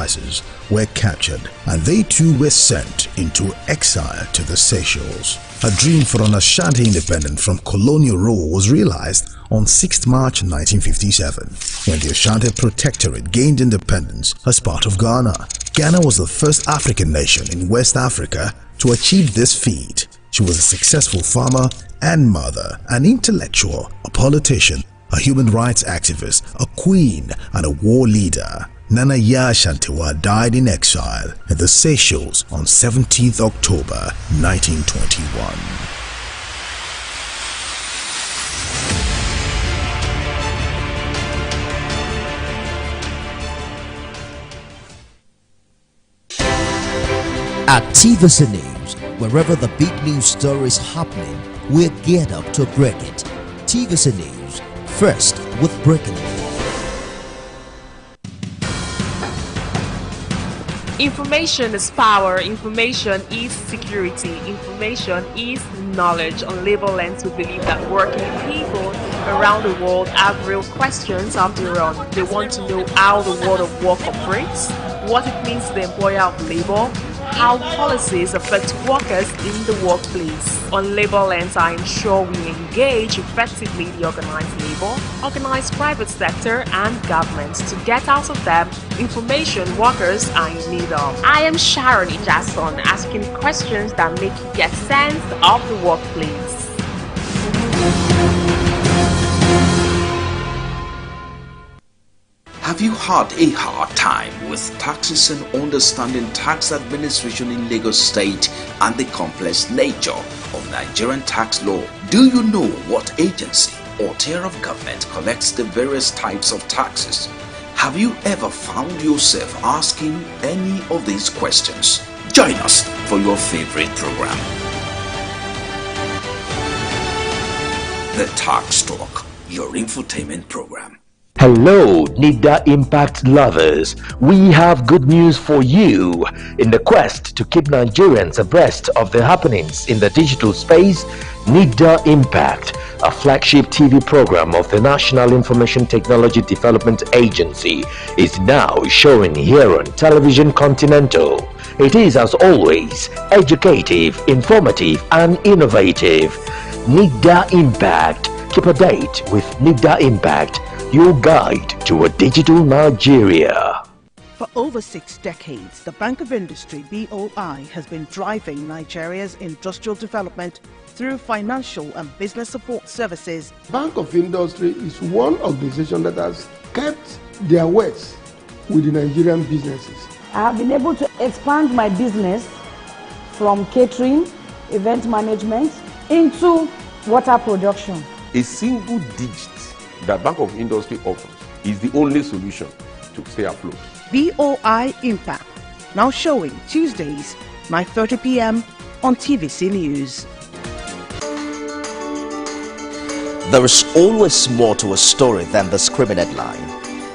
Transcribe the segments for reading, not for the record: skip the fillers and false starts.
enterprises were captured and they too were sent into exile to the Seychelles. A dream for an Ashanti independent from colonial rule was realized on 6th March 1957 when the Ashanti Protectorate gained independence as part of Ghana. Ghana was the first African nation in West Africa to achieve this feat. She was a successful farmer and mother, an intellectual, a politician, a human rights activist, a queen, and a war leader. Nana Yaa Ashantewa died in exile in the Seychelles on 17th October 1921. At TVC News, wherever the big news story is happening, we're geared up to break it. TVC News, first with breaking news. Information is power, information is security, information is knowledge. On Labor Lens, we believe that working people around the world have real questions of their own. They want to know how the world of work operates, what it means to the employer of labor, how policies affect workers in the workplace. On Labor Lens, I ensure we engage effectively the organized labor, organized private sector and government to get out of them information workers are in need of. I am Sharon Ijason, asking questions that make you get sense of the workplace. Have you had a hard time with taxes and understanding tax administration in Lagos State and the complex nature of Nigerian tax law? Do you know what agency or tier of government collects the various types of taxes? Have you ever found yourself asking any of these questions? Join us for your favorite program, The Tax Talk, your infotainment program. Hello, NIDA Impact lovers. We have good news for you. In the quest to keep Nigerians abreast of the happenings in the digital space, NIDA Impact, a flagship TV program of the National Information Technology Development Agency, is now showing here on Television Continental. It is, as always, educative, informative, and innovative. NIDA Impact. Keep a date with NIDA Impact, your guide to a digital Nigeria. For over 6 decades, the Bank of Industry (BOI) has been driving Nigeria's industrial development through financial and business support services. Bank of Industry is one organization that has kept their words with the Nigerian businesses. I have been able to expand my business from catering, event management, into water production. A single digit that Bank of Industry offers is the only solution to stay afloat. BOI Impact, now showing Tuesdays, 9:30 p.m. on TVC News. There is always more to a story than the screaming headline.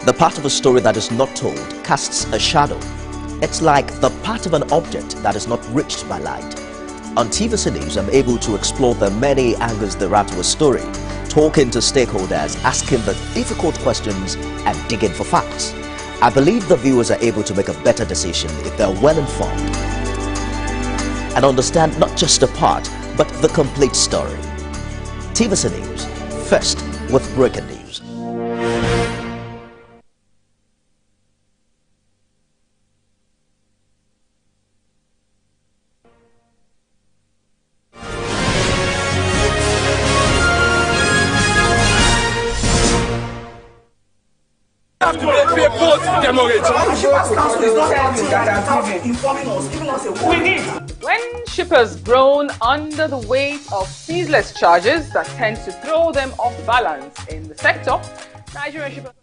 The part of a story that is not told casts a shadow. It's like the part of an object that is not reached by light. On TVC News, I'm able to explore the many angles there are to a story, talking to stakeholders, asking the difficult questions, and digging for facts. I believe the viewers are able to make a better decision if they're well informed and understand not just a part, but the complete story. TVC News, first with breaking news. When shippers groan under the weight of ceaseless charges that tend to throw them off balance in the sector, Nigerian shippers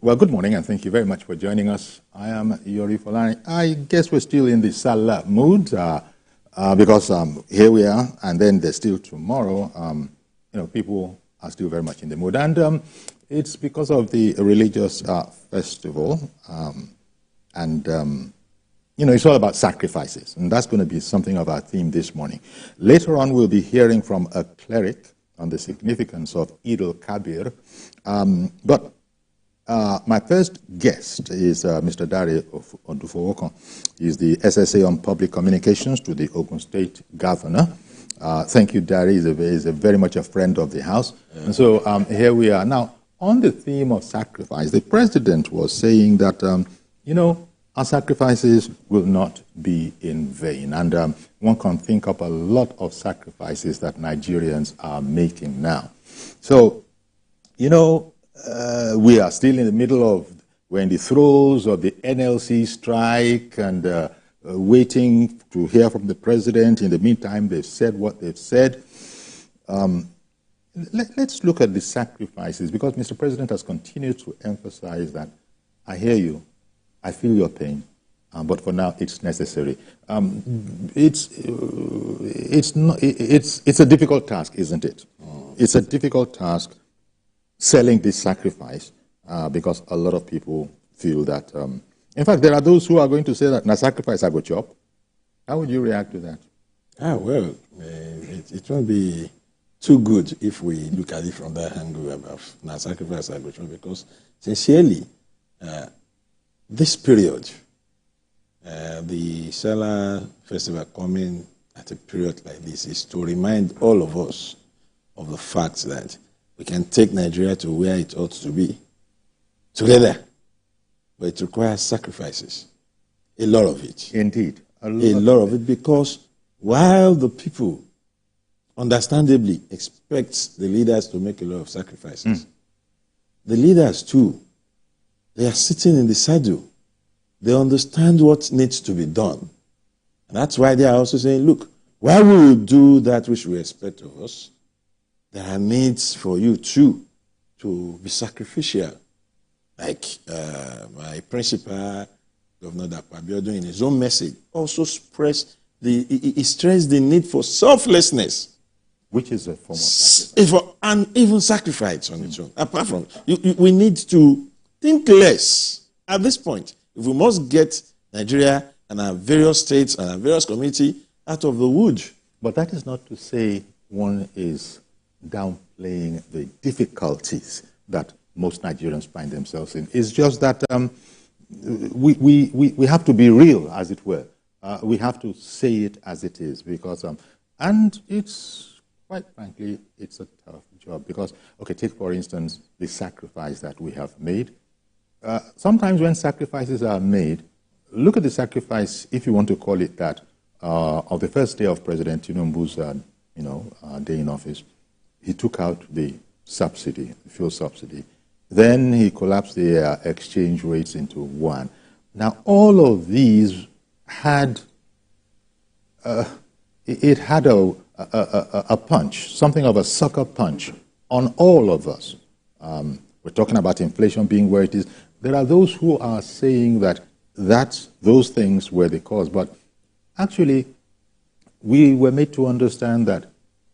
Well, good morning, and thank you very much for joining us. I am Yori Folani. I guess we're still in the Salah mood. because here we are, and then there's still tomorrow. People are still very much in the mood, and it's because of the religious festival, it's all about sacrifices, and that's going to be something of our theme this morning. Later on, we'll be hearing from a cleric on the significance of Eid al-Kabir, but my first guest is Mr. Dari Odufowokon. He's the SSA on Public Communications to the Ogun State Governor. Thank you, Dari. He's a very much a friend of the House. Yeah. And so here we are. Now, on the theme of sacrifice, the President was saying that, our sacrifices will not be in vain. And one can think of a lot of sacrifices that Nigerians are making now. So, we are still in the middle of, we're in the throes of the NLC strike and waiting to hear from the President. In the meantime, they've said what they've said. Let's look at the sacrifices, because Mr. President has continued to emphasize that I hear you, I feel your pain, but for now it's necessary. It's a difficult task, isn't it? It's a difficult task selling this sacrifice because a lot of people feel that. In fact, there are those who are going to say that na sacrifice I go chop. How would you react to that? Well, it won't be too good if we look at it from that angle of na sacrifice I go chop, because sincerely, this period, the Salah Festival coming at a period like this, is to remind all of us of the fact that we can take Nigeria to where it ought to be together, but it requires sacrifices, a lot of it. Indeed. A lot of it, because while the people understandably expect the leaders to make a lot of sacrifices, the leaders too, they are sitting in the saddle. They understand what needs to be done. And that's why they are also saying, look, while we will do that which we expect of us, there are needs for you too to be sacrificial. Like my principal, Governor Dapabiodun, in his own message, also stressed the need for selflessness. Which is a form of sacrifice. And even sacrifice on its own. Apart from, we need to think less at this point. If we must get Nigeria and our various states and our various communities out of the wood. But that is not to say one is downplaying the difficulties that most Nigerians find themselves in. It's just that we have to be real, as it were. We have to say it as it is, because and it's, quite frankly, it's a tough job. Because, okay, take for instance the sacrifice that we have made. Sometimes when sacrifices are made, look at the sacrifice, if you want to call it that, of the first day of President Tinubu's day in office. He took out the subsidy, the fuel subsidy. Then he collapsed the exchange rates into one. Now, all of these had it had a punch, something of a sucker punch on all of us. We're talking about inflation being where it is. There are those who are saying that those things were the cause, but actually, we were made to understand that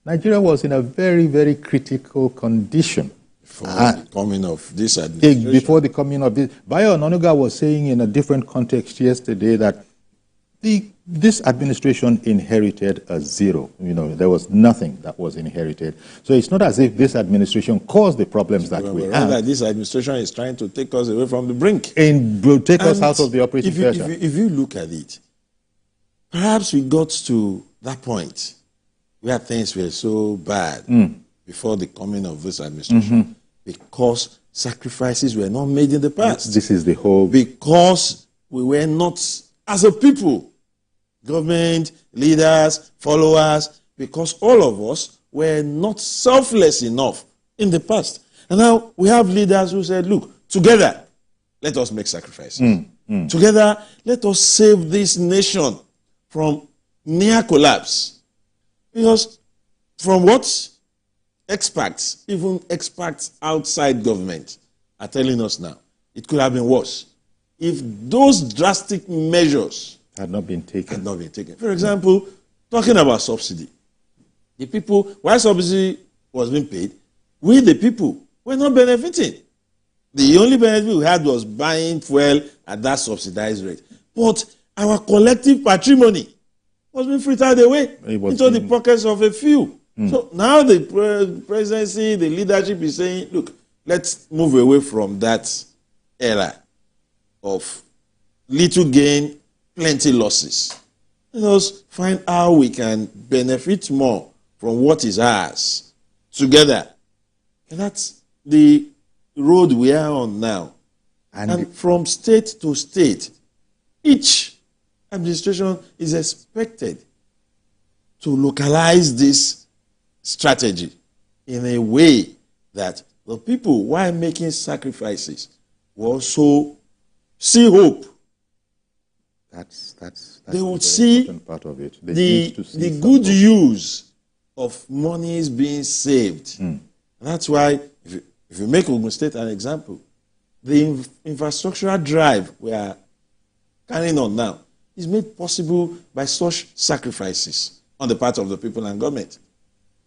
Nigeria was in a very, very critical condition. Before the coming of this administration. Before the coming of this. Bayo Onanuga was saying in a different context yesterday that this administration inherited a zero. There was nothing that was inherited. So it's not as if this administration caused the problems that we have. This administration is trying to take us away from the brink. And will take us out of the operating pressure. If you look at it, perhaps we got to that point where things were so bad before the coming of this administration because sacrifices were not made in the past. This is the whole... Because we were not, as a people, government, leaders, followers, because all of us were not selfless enough in the past. And now we have leaders who said, look, together, let us make sacrifices. Together, let us save this nation from near collapse. Because from what experts, even experts outside government, are telling us now, it could have been worse if those drastic measures had not been taken. For example, talking about subsidy. The people, while subsidy was being paid, we the people were not benefiting. The only benefit we had was buying fuel at that subsidized rate. But our collective patrimony was being frittered away into the pockets of a few. So now the presidency, the leadership is saying, look, let's move away from that era of little gain, plenty losses. Let us find how we can benefit more from what is ours together. And that's the road we are on now. And from state to state, each administration is expected to localize this strategy in a way that the people, while making sacrifices, will also see hope. That's they will see part of it. The good use of monies being saved. That's why, if you make Ogun State an example, the infrastructural drive we are carrying on now is made possible by such sacrifices on the part of the people and government.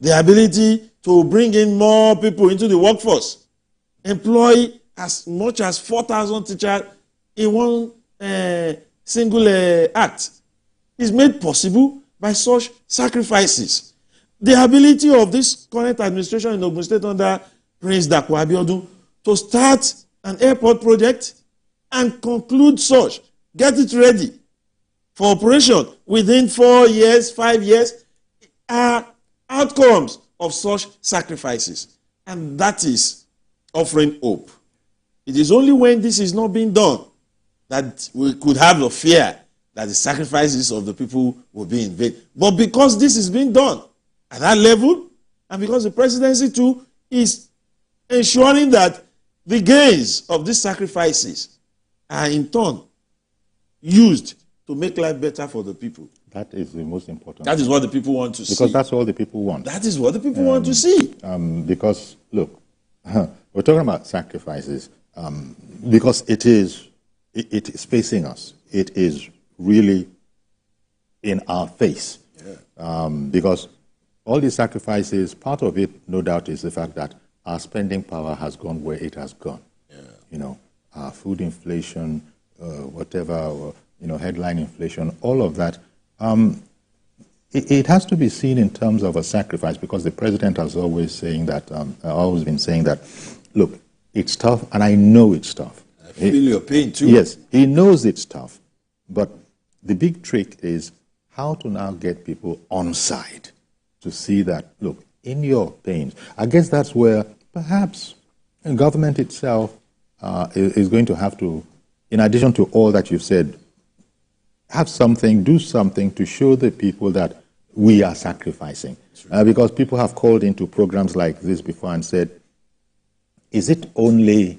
The ability to bring in more people into the workforce, employ as much as 4,000 teachers in one single act, is made possible by such sacrifices. The ability of this current administration in Ogun State under Prince Dapo Abiodun to start an airport project and conclude such, get it ready for operation within 4 years, 5 years, are outcomes of such sacrifices. And that is offering hope. It is only when this is not being done that we could have the fear that the sacrifices of the people will be in vain. But because this is being done at that level, and because the presidency too is ensuring that the gains of these sacrifices are in turn used to make life better for the people. That is the most important. That is what the people want to see. Because that's all the people want. That is what the people want to see. Because, look, we're talking about sacrifices because it is facing us. It is really in our face. Yeah. Because all these sacrifices, part of it, no doubt, is the fact that our spending power has gone where it has gone. Yeah. You know, food inflation, whatever, headline inflation, all of that. It has to be seen in terms of a sacrifice, because the president has always been saying that, look, it's tough, and I know it's tough. I feel your pain too. Yes, he knows it's tough, but the big trick is how to now get people on side to see that, look, in your pains. I guess that's where perhaps the government itself is going to have to, in addition to all that you've said, have something, do something to show the people that we are sacrificing. Because people have called into programs like this before and said, is it only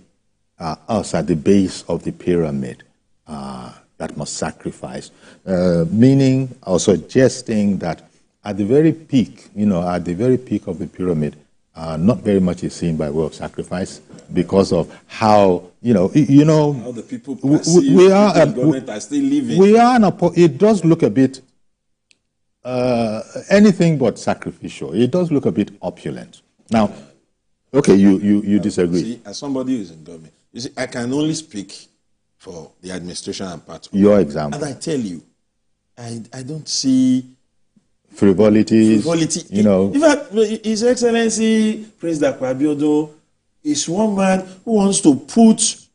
us at the base of the pyramid that must sacrifice? Meaning or suggesting that at the very peak, at the very peak of the pyramid, not very much is seen by way of sacrifice because of how, how the people perceive we are, the government are still living. We are, it does look a bit anything but sacrificial. It does look a bit opulent. Now, okay, you disagree. See, as somebody who is in government, you see, I can only speak for the administration and part of your example. And I tell you, I don't see frivolity. In fact, His Excellency Prince Dapo Abiodun is one man who wants to put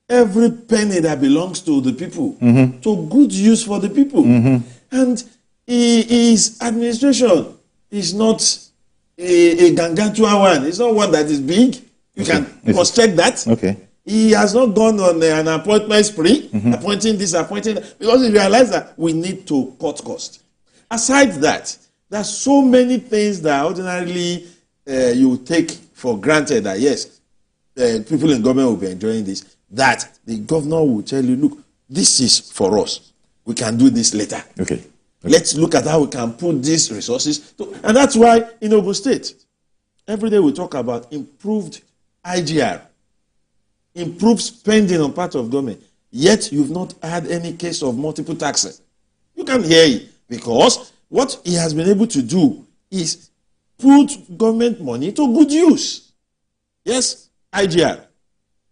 every penny that belongs to the people to good use for the people. And his administration is not a gargantuan one. It's not one that is big. You can cross-check that. Okay. He has not gone on an appointment spree, appointing this, appointing that, because he realized that we need to cut costs. Aside that, there are so many things that ordinarily you take for granted that, yes, people in government will be enjoying this, that the governor will tell you, look, this is for us. We can do this later. Okay. Let's look at how we can put these resources. And that's why in Ogun State, every day we talk about improved IGR, improved spending on part of government, yet you've not had any case of multiple taxing. You can hear it because what he has been able to do is put government money to good use. Yes, IGR.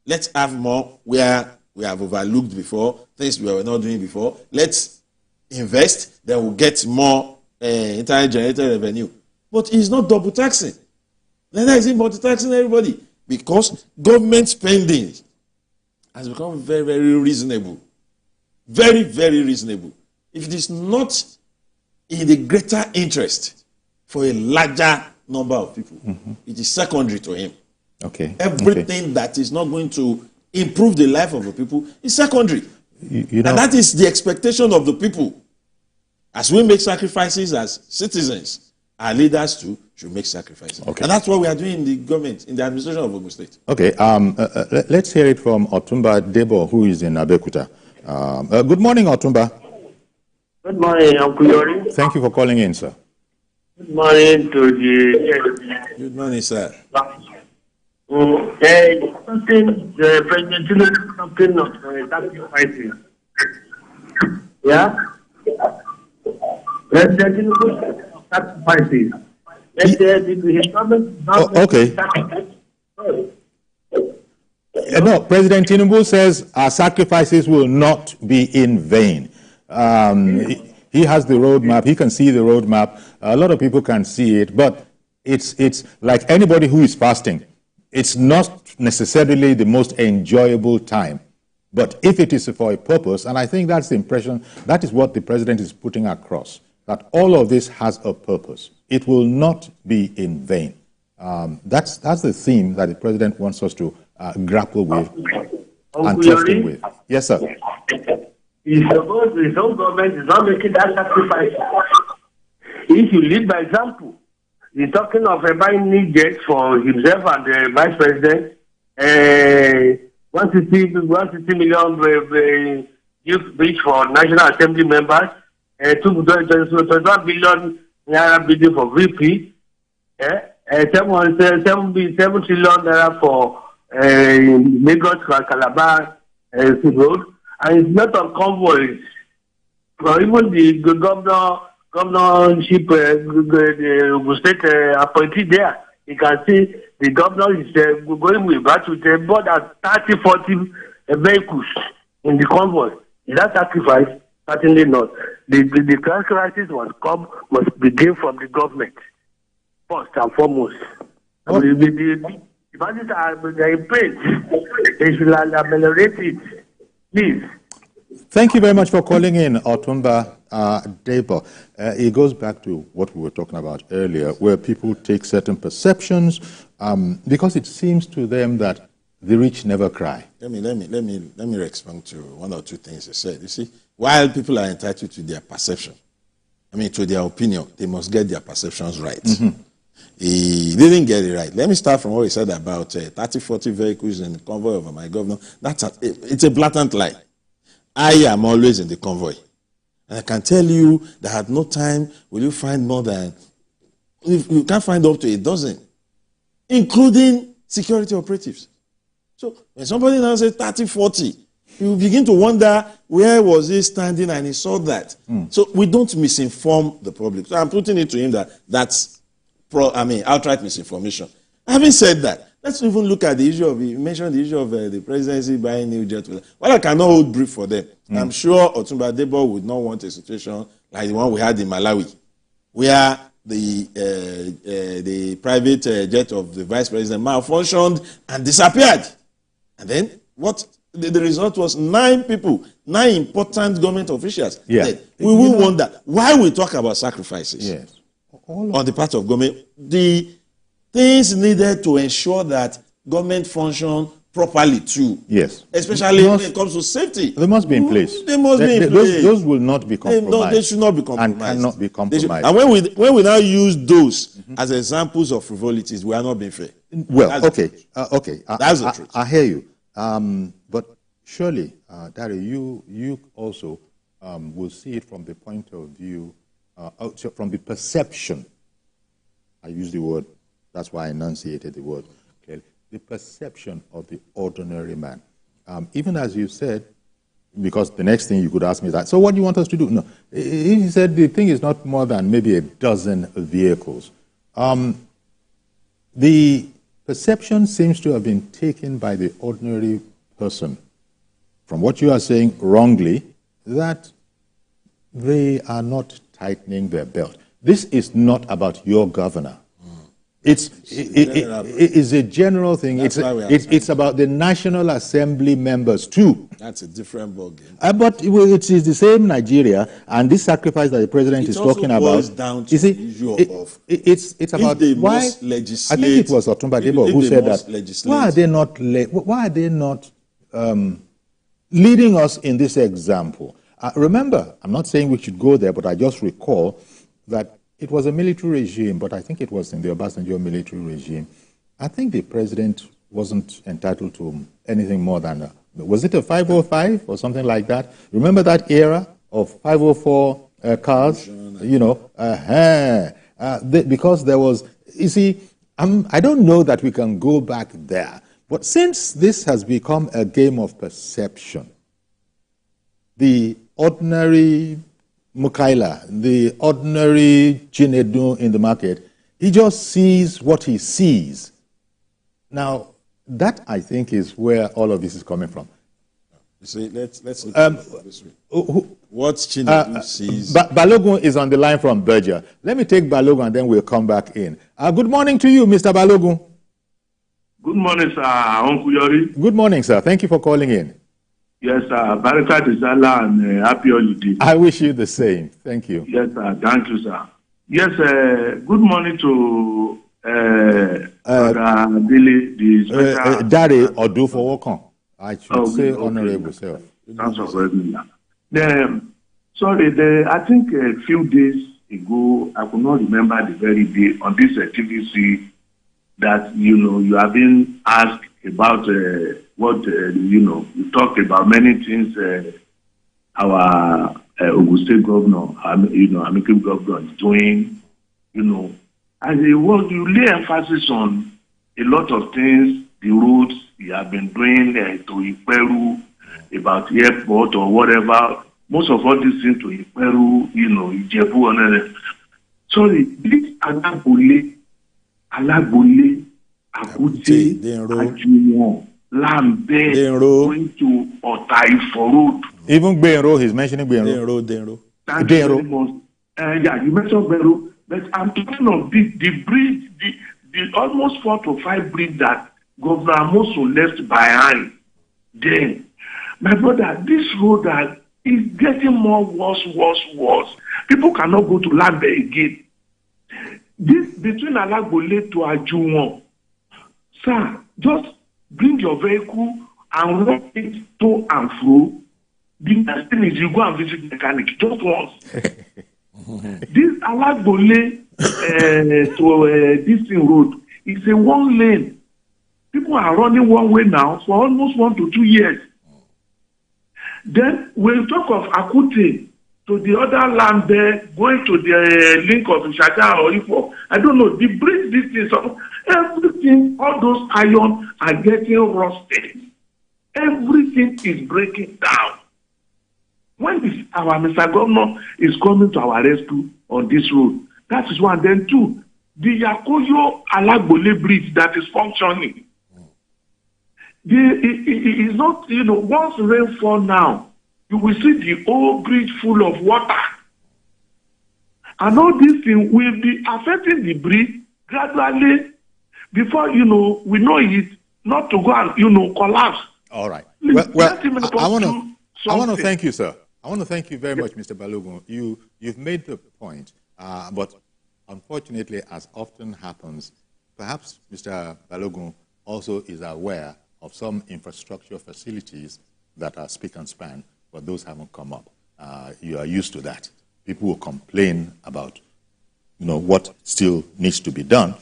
Let's have more where we have overlooked before, things we were not doing before. Let's invest, then we'll get more internally generated revenue. But he's not double taxing. Neither is he multi-taxing everybody, because government spending has become very, very reasonable. Very, very reasonable. If it is not in the greater interest for a larger number of people, it is secondary to him. Okay. Everything that is not going to improve the life of the people is secondary. You know, and that is the expectation of the people. As we make sacrifices as citizens, our leaders too should make sacrifices. Okay. And that's what we are doing in the government, in the administration of Ogun State. Okay. Let's hear it from Otumba Debo, who is in Abeokuta. Good morning, Otumba. Good morning, Uncle Yori. Thank you for calling in, sir. Good morning to the... Good morning, sir. President Tinubu talking of sacrifices. Yeah? President Tinubu sacrifices. No, President Tinubu says our sacrifices will not be in vain. He has the roadmap. He can see the roadmap. A lot of people can see it, but it's like anybody who is fasting. It's not necessarily the most enjoyable time. But if it is for a purpose, and I think that's the impression, that is what the president is putting across, that all of this has a purpose. It will not be in vain. That's the theme that the president wants us to grapple with and trust him with. Yes, sir. His own government is not making that sacrifice. If you lead by example, he's talking of buying new jets for himself and the vice president, 160 million each for National Assembly members, 21 billion naira bidding for VP, 7 trillion naira for Lagos Calabar road, and it's not on convoys. For even the governorship, the state appointee there, you can see the governor is going with more than 30, 40 vehicles in the convoy. Is that sacrifice? Certainly not. The crisis must begin from the government, first and foremost. Oh. The budgets are in place. They should ameliorate it. Please. Thank you very much for calling in, Otumba Debo. It goes back to what we were talking about earlier, where people take certain perceptions because it seems to them that the rich never cry. Let me respond to one or two things you said. You see, while people are entitled to their perception, to their opinion, they must get their perceptions right. He didn't get it right. Let me start from what he said about 30, 40 vehicles in the convoy of my governor. It's a blatant lie. I am always in the convoy. And I can tell you that at no time will you find more than, you can't find up to a dozen, including security operatives. So when somebody now says 30, 40, you begin to wonder where was he standing and he saw that. So we don't misinform the public. So I'm putting it to him that that's outright misinformation. Having said that, let's even look at the issue of, you mentioned the issue of the presidency buying new jets. Well, I cannot hold brief for them. I'm sure Otumba Debo would not want a situation like the one we had in Malawi, where the private jet of the vice president malfunctioned and disappeared. And then what the result was 9 people, 9 important government officials. Yeah. We will wonder why we talk about sacrifices. Yes. On the part of government. The things needed to ensure that government function properly too. Yes. Especially when it comes to safety. They must be in place. They must be in place. Those will not be compromised. They should not be compromised. And cannot be compromised. And when we now use those as examples of frivolities, we are not being fair. Well, that's okay. That's the truth. I hear you. But surely, Dari, you also will see it from the point of view, from the perception. I use the word, that's why I enunciated the word clearly. The perception of the ordinary man. Even as you said, because the next thing you could ask me is that, so what do you want us to do? No. He said the thing is not more than maybe a dozen vehicles. The perception seems to have been taken by the ordinary person, from what you are saying wrongly, that they are not tightening their belt. This is not about your governor. It's a general thing. It's about the National Assembly members too. That's a different ballgame. But it is the same Nigeria, and this sacrifice that the president is talking about. Down to the issue of it's about why. I think it was Otumba Debo who said that. Why are they not leading us in this example? Remember, I'm not saying we should go there, but I just recall that it was a military regime, but I think it was in the Obasanjo military regime. I think the president wasn't entitled to anything more than, was it a 505 or something like that? Remember that era of 504 cars? You know, because there was, you see, I don't know that we can go back there. But since this has become a game of perception, the ordinary Mukaila, the ordinary Chinedu in the market, he just sees what he sees. Now, that I think is where all of this is coming from. You see, let's look at it this way. What Chinedu sees. Balogun is on the line from Berger. Let me take Balogun and then we'll come back in. Good morning to you, Mr. Balogun. Good morning, sir. Uncle Yori. Good morning, sir. Thank you for calling in. Yes, sir. Baraka Desala and happy holiday. I wish you the same. Thank you. Yes, sir. Thank you, sir. Yes, good morning to Billy, the special... Dari Odufowokon. I should say honorable, sir. Thanks for correcting that. Sorry, I think a few days ago, I could not remember the very day on this TVC that, you have been asked about you talked about many things our Ogun State governor, Amikim governor is doing, and you lay emphasis on a lot of things, the roads you have been doing to Iperu, about the airport or whatever, most of all these things to Iperu, Ijebu, and sorry, this Alagbole, Akute, Ajuwon, Lambe, going to Otaifo Road. Even Benro, he's mentioning Benro. Denro. Yeah, you mentioned Benro, but I'm talking of the bridge, the almost 4 to 5 bridge that Governor Amoso left behind. Then, my brother, this road that is getting more worse. People cannot go to Lambe again. This between Alagbole to Ajuwon, sir, just bring your vehicle and run it to and fro. The next thing is you go and visit the mechanic just once. This Alagbole to this thing road is a one lane. People are running one way now for almost 1 to 2 years. Then we'll talk of Akute to the other land there, going to the link of Ishaja or Ifo. I don't know. The bridge, this is everything, all those iron are getting rusted. Everything is breaking down. When our Mr. Governor is coming to our rescue on this road, that is one. Then two, the Yakoyo Alagbole bridge that is functioning. It is not, once rainfall now, you will see the whole bridge full of water. And all these things will be affecting the bridge gradually before, we know it, not to go and, collapse. All right. Well, I want to thank you, sir. I want to thank you very much, Mr. Balogun. You've made the point, but unfortunately, as often happens, perhaps Mr. Balogun also is aware of some infrastructure facilities that are spick and span, but those haven't come up. You are used to that. People will complain about, what still needs to be done,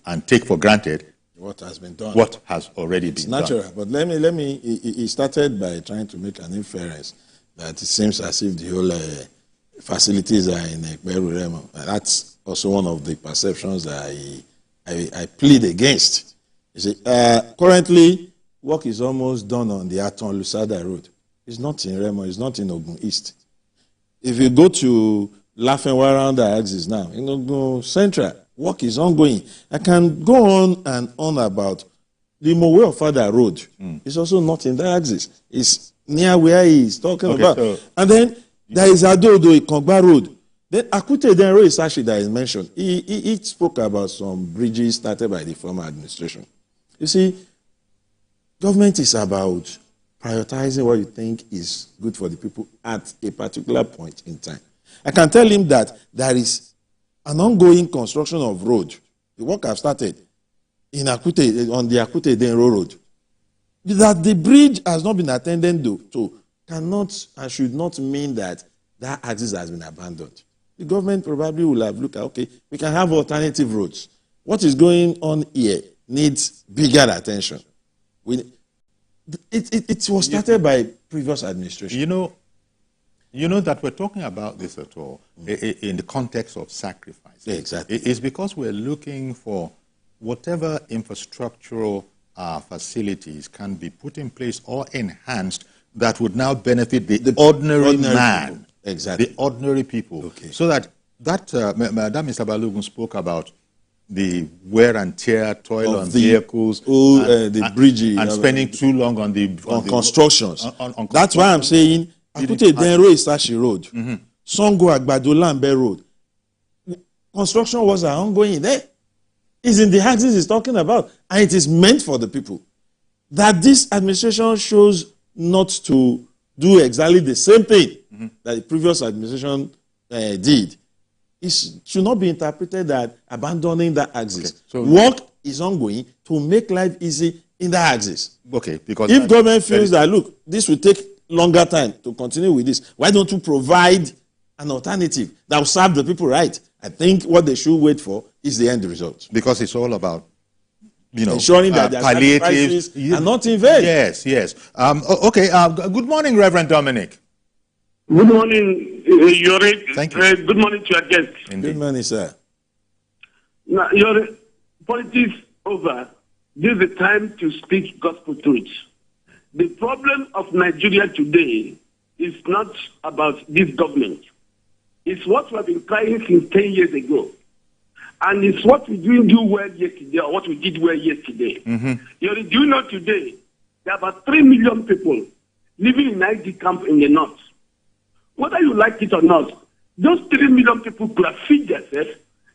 and take for granted what has been done. What has already been done. It's natural, but let me. He started by trying to make an inference that it seems as if the whole facilities are in Ekperu Remo. That's also one of the perceptions that I plead against. You see, currently, work is almost done on the Aton Lusada Road. It's not in Remo, it's not in Ogun East. If you go to laughing around the axis now, in Ogun Central, work is ongoing. I can go on and on about the Mowe of Father Road. It's also not in the axis. It's near where he is talking about. So, and then there is Adodo Ikongba Road. Then Akute Denro is actually that is mentioned. He spoke about some bridges started by the former administration. You see, government is about prioritizing what you think is good for the people at a particular point in time. I can tell him that there is an ongoing construction of road. The work I've started in Akute, on the Akute Denro Road. That the bridge has not been attended to cannot and should not mean that that axis has been abandoned. The government probably will have looked at, okay, we can have alternative roads. What is going on here needs bigger attention. It was started by previous administration. You know that we're talking about this at all in the context of sacrifice. Yeah, exactly. It's because we're looking for whatever infrastructural facilities can be put in place or enhanced that would now benefit the ordinary man. People. Exactly. The ordinary people. Okay. So that Madam Mr. Balogun spoke about the wear and tear, toil on vehicles, the bridges, and spending too long on constructions. That's why I'm saying Akute Denro Isashi Road, Songo Agbado Lambe Road. Construction was ongoing there. It's in the axis he's talking about, and it is meant for the people. That this administration shows not to do exactly the same thing that the previous administration did. It should not be interpreted that abandoning that axis. Okay. So work is ongoing to make life easy in that axis. Okay, because if government feels that, look, this will take longer time to continue with this, why don't you provide an alternative that will serve the people right? I think what they should wait for is the end result. Because it's all about, ensuring that their sacrifices are not in vain. Yes, yes. Okay, good morning, Reverend Dominic. Good morning, Yori. Thank you. Good morning to your guests. Good morning, sir. Now, Yori, politics over. This is the time to speak gospel truth. The problem of Nigeria today is not about this government. It's what we have been crying since 10 years ago. And it's what we didn't do well yesterday or what we did well yesterday. Yori, do you know today there are about 3 million people living in ID camp in the north? Whether you like it or not, those 3 million people could have feed themselves.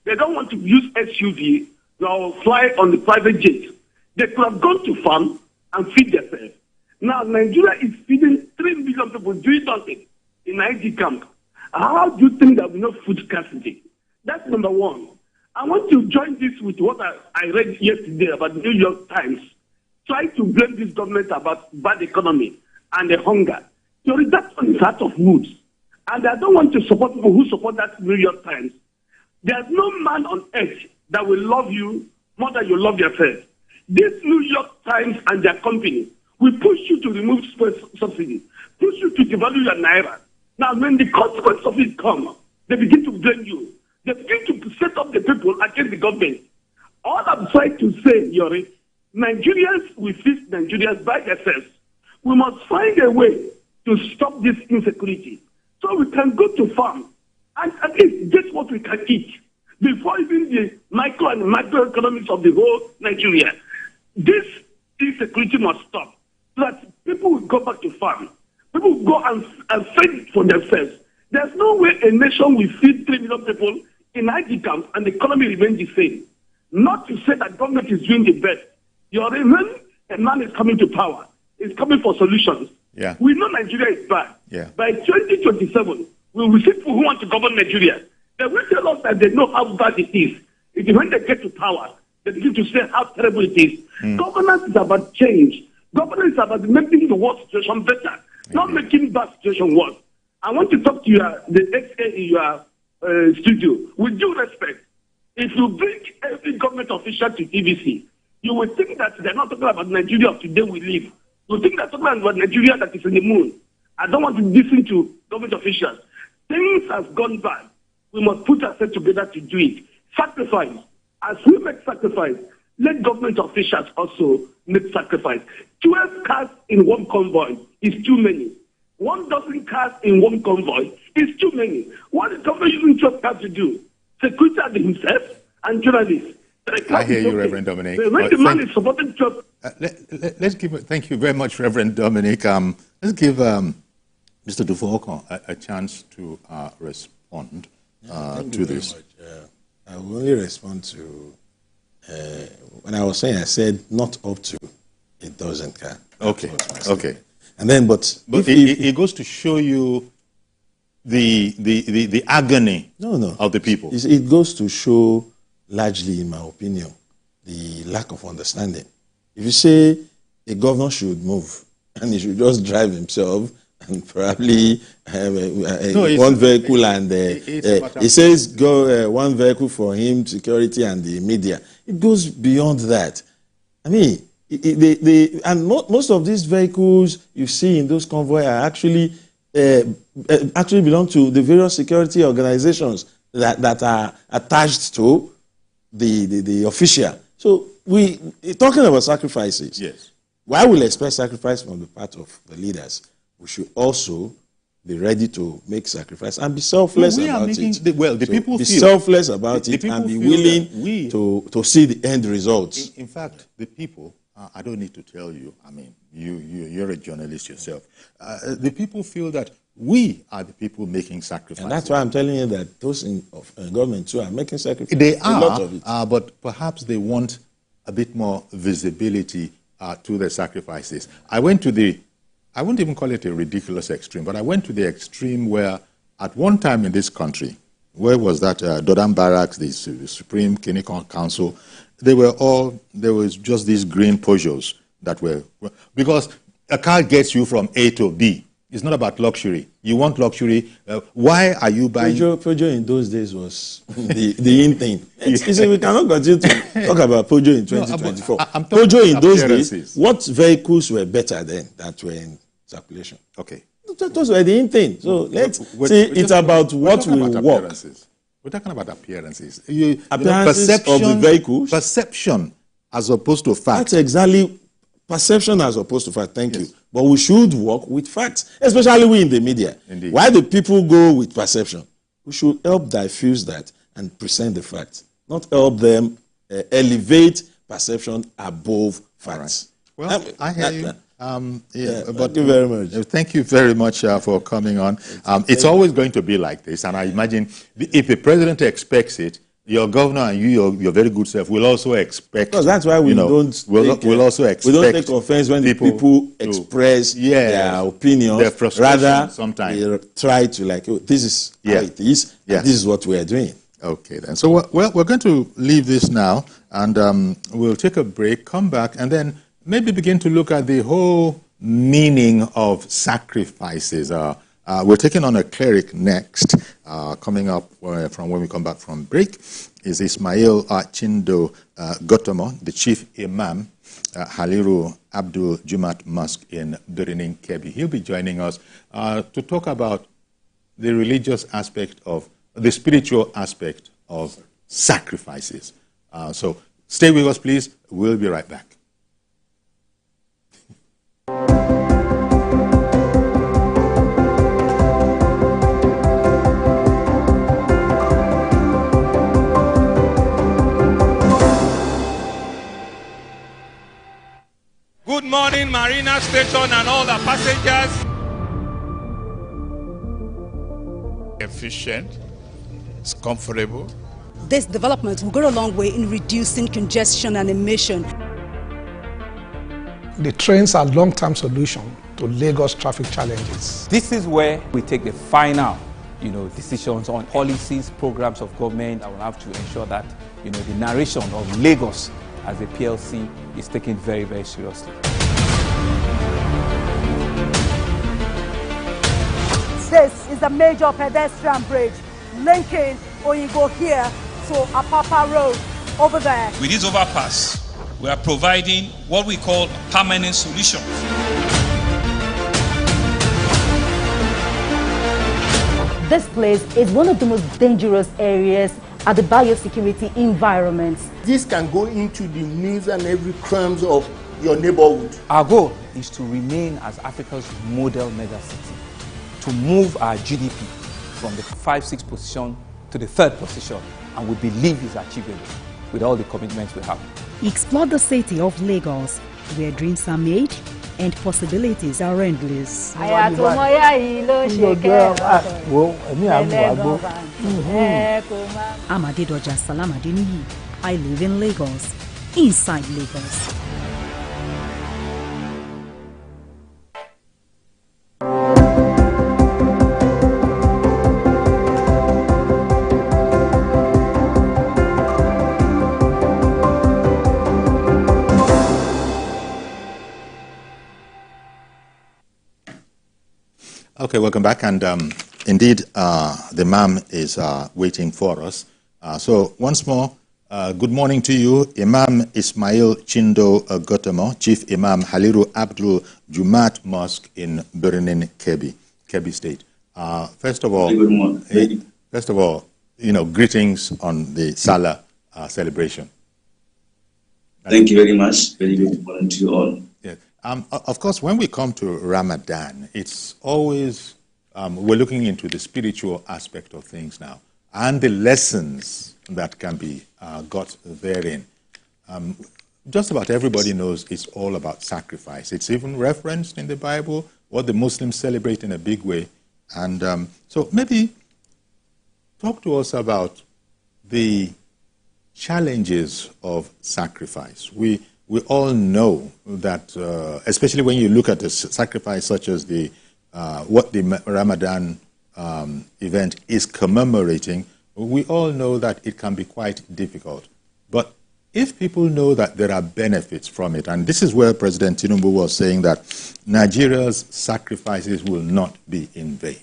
They don't want to use SUV or fly on the private jet. They could have gone to farm and feed themselves. Now, Nigeria is feeding 3 million people doing nothing in ID camp. How do you think there will be no food scarcity? That's number one. I want to join this with what I read yesterday about the New York Times, trying to blame this government about bad economy and the hunger. That one is out of moods. And I don't want to support people who support that New York Times. There's no man on earth that will love you more than you love yourself. This New York Times and their company will push you to remove subsidies, push you to devalue your naira. Now, when the consequence of it come, they begin to blame you. They begin to set up the people against the government. All I'm trying to say, Yori, Nigerians will fix Nigerians by themselves. We must find a way to stop this insecurity so we can go to farm and at least get what we can eat before even the micro and macroeconomics of the whole Nigeria. This insecurity must stop so that people will go back to farm. People will go and fend for themselves. There's no way a nation will feed 3 million people in ID camps and the economy remains the same. Not to say that government is doing the best. When a man is coming to power, is coming for solutions. Yeah. We know Nigeria is bad. Yeah. By 2027, we will see people who want to govern Nigeria. They will tell us that they know how bad it is. It is when they get to power, they begin to say how terrible it is. Governance is about change. Governance is about making the world situation better, not making bad situation worse. I want to talk to the XA in your studio. With due respect, if you bring every government official to TVC, you will think that they're not talking about Nigeria of today we live. You think they're talking about Nigeria that is in the moon. I don't want to listen to government officials. Things have gone bad. We must put ourselves together to do it. Sacrifice. As we make sacrifice, let government officials also make sacrifice. 12 cars in one convoy is too many. 1,000 cars in one convoy is too many. What is government using 12 cars to do? Security himself and journalists. I hear you, Reverend Dominic. When the man is supporting 12... Thank you very much, Reverend Dominic. Let's give Mr. Dufoukon a chance to respond to this. I will only respond to, when I was saying, I said not up to 1,000 cars. Okay. And then, but it goes to show you the agony of the people. It goes to show, largely, in my opinion, the lack of understanding. If you say a governor should move and he should just drive himself and probably have one vehicle and he says go one vehicle for him, security and the media. It goes beyond that. I mean, most of these vehicles you see in those convoys are actually belong to the various security organizations that are attached to the official. So we talking about sacrifices. Yes. While we'll expect sacrifice from the part of the leaders, we should also be ready to make sacrifice and be selfless about it. The people be feel selfless about it and be willing to see the end results. In fact, the people, I don't need to tell you, I mean, you're a journalist yourself. The people feel that we are the people making sacrifices. And that's why I'm telling you that those in government too are making sacrifices. They are, a lot of it. But perhaps they want a bit more visibility to the sacrifices. I went to I wouldn't even call it a ridiculous extreme, but I went to the extreme where at one time in this country, where was that, Dodam Barracks, the Supreme Clinical Council, there was just these green Peugeots that were, because a car gets you from A to B. It's not about luxury. You want luxury. Why are you buying? Peugeot in those days was the in thing. You see, we cannot continue to talk about Peugeot in 2024. Peugeot in those days, what vehicles were better then that were in circulation? Okay. Those were the in thing. So let's see, it's about what will work. We're talking about appearances. Appearances of the vehicles. Perception as opposed to fact. That's exactly perception as opposed to fact. Thank you. But we should work with facts, especially we in the media. Indeed. Why do people go with perception? We should help diffuse that and present the facts, not help them elevate perception above facts. Right. Well, I hear you. Thank you very much. Thank you very much for coming on. It's always going to be like this, and I imagine if the president expects it, your governor and your very good self will also expect. Because that's why we don't take offense when the people express their opinions. Their frustration rather, sometimes they try to this is how it is. And this is what we are doing. Okay, then. So we're going to leave this now, and we'll take a break, come back, and then maybe begin to look at the whole meaning of sacrifices. We're taking on a cleric next. Coming up from when we come back from break is Ismail Chindo Gotomo, the chief imam, Haliru Abdul Jumat Mosque in Birinin, Kebbi. He'll be joining us to talk about the religious aspect of, the spiritual aspect of sacrifices. So stay with us, please. We'll be right back. Good morning, Marina Station and all the passengers. Efficient, it's comfortable. This development will go a long way in reducing congestion and emission. The trains are a long-term solution to Lagos traffic challenges. This is where we take the final, decisions on policies, programs of government that will have to ensure that, the narration of Lagos as a PLC is taken very, very seriously. This is a major pedestrian bridge linking Oyingo here to Apapa Road over there. With this overpass, we are providing what we call a permanent solution. This place is one of the most dangerous areas at the biosecurity environment. This can go into the news and every crumbs of your neighborhood. Our goal is to remain as Africa's model megacity. to move our GDP from the 5-6 position to the 3rd position, and we believe it's achievable with all the commitments we have. Explore the city of Lagos, where dreams are made and possibilities are endless. Amadedoja Salamadeniyi. I live in Lagos, inside Lagos. Okay, welcome back. And indeed, the Imam is waiting for us. So once more, good morning to you, Imam Ismail Chindo Gotamo, Chief Imam Haliru Abdul Jumat Mosque in Birnin, Kebbi State. First of all, greetings on the Salah celebration. Thank you very much. Very good morning to you all. Of course, when we come to Ramadan, it's always, we're looking into the spiritual aspect of things now and the lessons that can be got therein. Just about everybody knows it's all about sacrifice. It's even referenced in the Bible, what the Muslims celebrate in a big way. And so maybe talk to us about the challenges of sacrifice. We all know that, especially when you look at a sacrifice such as what the Ramadan event is commemorating, we all know that it can be quite difficult. But if people know that there are benefits from it, and this is where President Tinubu was saying that Nigeria's sacrifices will not be in vain.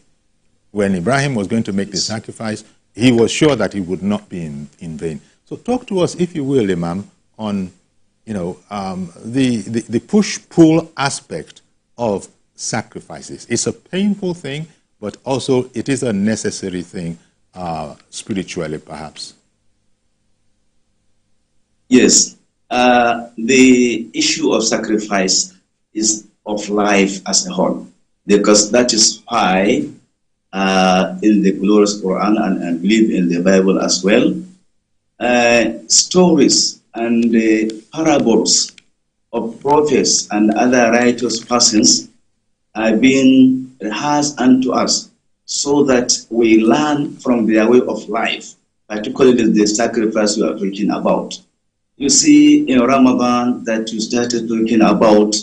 When Ibrahim was going to make the sacrifice, he was sure that it would not be in vain. So talk to us, if you will, Imam, on the push-pull aspect of sacrifices. It's a painful thing, but also it is a necessary thing spiritually, perhaps. Yes. The issue of sacrifice is of life as a whole, because that is why in the glorious Quran, and I believe in the Bible as well, stories and parables of prophets and other righteous persons are being rehearsed unto us so that we learn from their way of life, particularly the sacrifice we are talking about. You see in Ramadan that you started talking about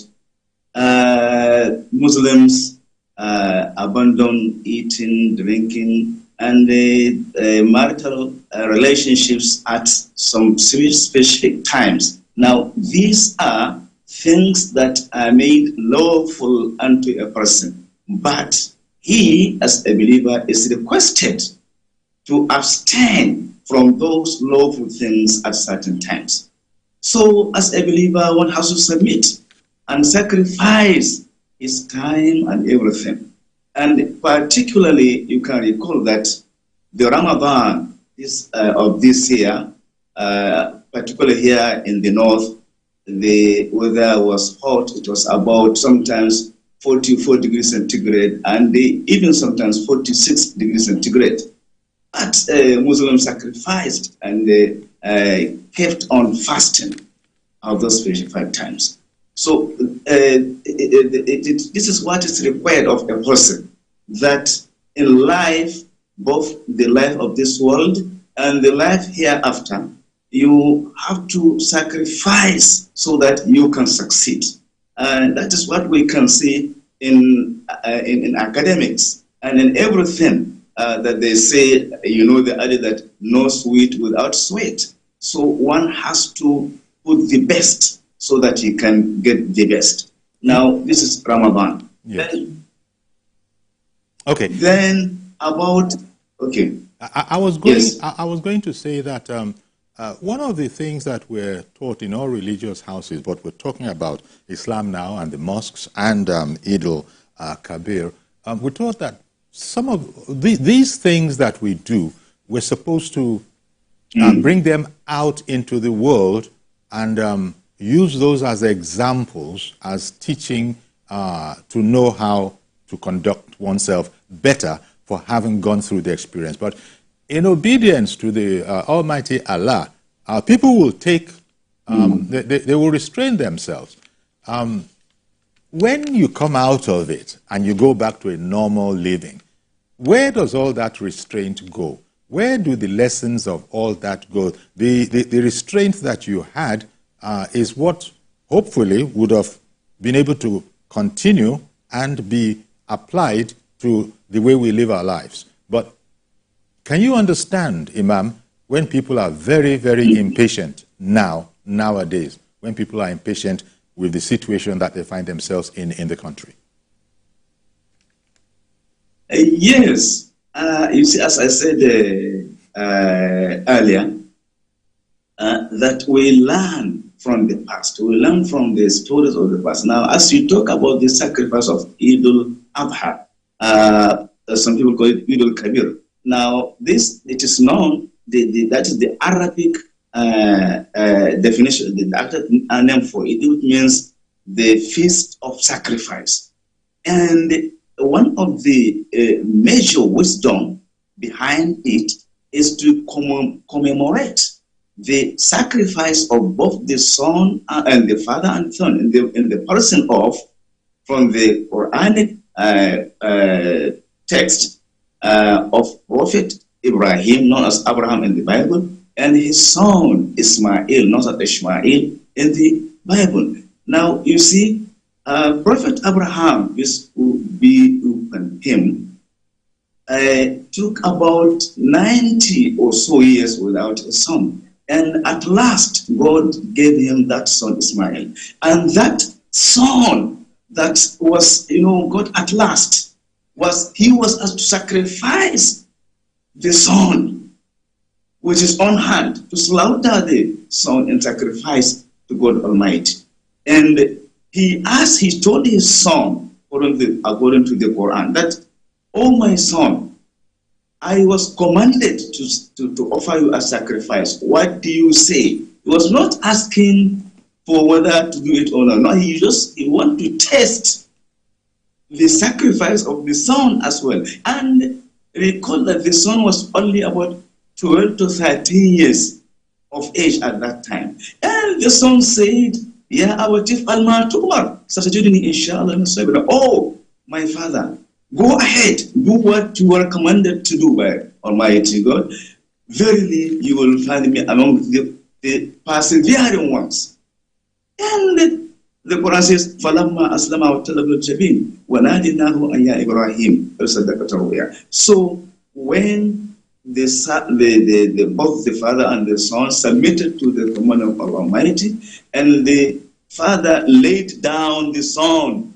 Muslims abandon eating, drinking, and marital relationships at some specific times. Now, these are things that are made lawful unto a person, but he, as a believer, is requested to abstain from those lawful things at certain times. So, as a believer, one has to submit and sacrifice his time and everything. And particularly, you can recall that the Ramadan of this year, particularly here in the north, the weather was hot. It was about sometimes 44 degrees centigrade, and even sometimes 46 degrees centigrade. But Muslims sacrificed and kept on fasting of those 55 times. So this is what is required of a person, that in life, both the life of this world and the life hereafter, you have to sacrifice so that you can succeed. And that is what we can see in academics and in everything that they say, the idea that no sweet without sweat. So one has to put the best so that he can get the best. Now, this is Ramadan. Yes. Okay. Then about, okay. I was going to say that one of the things that we're taught in all religious houses, but we're talking about Islam now and the mosques and Eid al-Kabir, we're taught that some of these things that we do, we're supposed to bring them out into the world and use those as examples, as teaching to know how to conduct oneself, better for having gone through the experience. But in obedience to the Almighty Allah, people will take, they will restrain themselves. When you come out of it and you go back to a normal living, where does all that restraint go? Where do the lessons of all that go? The restraint that you had is what hopefully would have been able to continue and be applied to the way we live our lives. But can you understand, Imam, when people are very, very impatient nowadays, when people are impatient with the situation that they find themselves in the country? Yes. You see, as I said earlier, that we learn from the past. We learn from the stories of the past. Now, as you talk about the sacrifice of Eid al-Adha, some people call it Eid al-Kabir. Now, it is known, that is the Arabic definition, the Arabic name for it, which means the feast of sacrifice. And one of the major wisdom behind it is to commemorate the sacrifice of both the son and the father and son in the person of, from the Quranic text of Prophet Ibrahim, known as Abraham in the Bible, and his son Ismail, known as Ishmael in the Bible. Now, you see, Prophet Abraham, peace be upon him, took about 90 or so years without a son. And at last, God gave him that son, Ismail. And that son that was, God at last, he was asked to sacrifice the son with his own hand, to slaughter the son and sacrifice to God Almighty. And he told his son, according to the Quran, that, "Oh, my son, I was commanded to offer you a sacrifice. What do you say?" He was not asking for whether to do it or not. No, he wanted to test the sacrifice of the son as well. And recall that the son was only about 12 to 13 years of age at that time. And the son said, "Ya awatif alma tu'mar, satajiduni inshallah min sabila." "Oh, my father, go ahead, do what you are commanded to do by Almighty God. Verily, you will find me among the persevering ones." And the Quran says, "Falamma aslama wa talabul jabin, wa nadinahu an ya Ibrahim." So when both the father and the son submitted to the command of Almighty, and the father laid down the son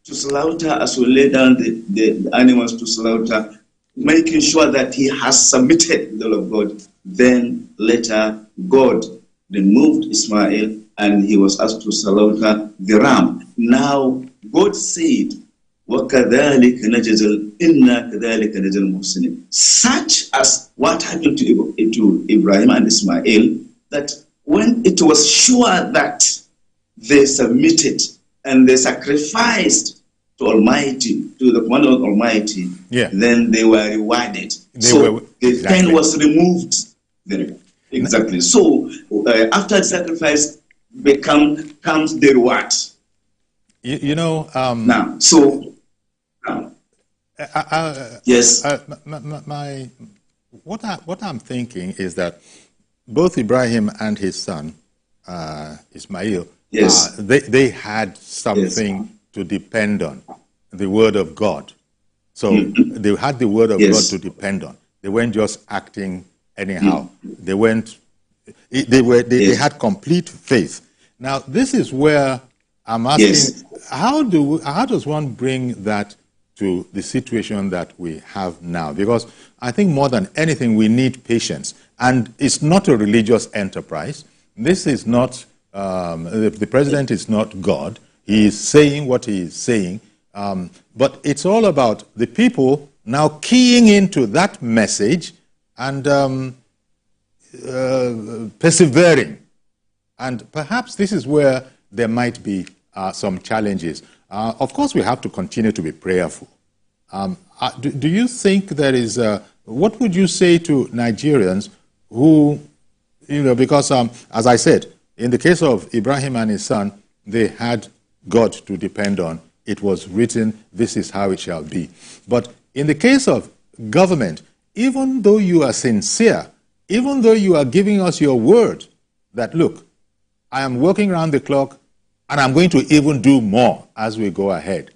to slaughter, as we lay down the animals to slaughter, making sure that he has submitted the will of God. Then later, God removed Ismail and he was asked to slaughter the ram. Now, God said, وَكَذَلِكَ نَجْزِي إِنَّا كَذَلِكَ نَجْزِي الْمُحْسِنِينَ. Such as what happened to Ibrahim and Ismail, that when it was sure that they submitted and they sacrificed to Almighty, to the command of Almighty, then they were rewarded. The pain was removed. Exactly. So after the sacrifice comes the reward. Yes. What I'm thinking is that both Ibrahim and his son Ismail, they had something to depend on, the word of God. So they had the word of God to depend on. They weren't just acting anyhow. They had complete faith. Now, this is where I'm asking, how does one bring that to the situation that we have now? Because I think more than anything, we need patience. And it's not a religious enterprise. This is not, the president is not God. He is saying what he is saying. But it's all about the people now keying into that message and persevering. And perhaps this is where there might be some challenges. Of course, we have to continue to be prayerful. Do you think there is, what would you say to Nigerians who, because as I said, in the case of Ibrahim and his son, they had God to depend on. It was written, this is how it shall be. But in the case of government, even though you are sincere, even though you are giving us your word that, look, I am working around the clock and I'm going to even do more as we go ahead.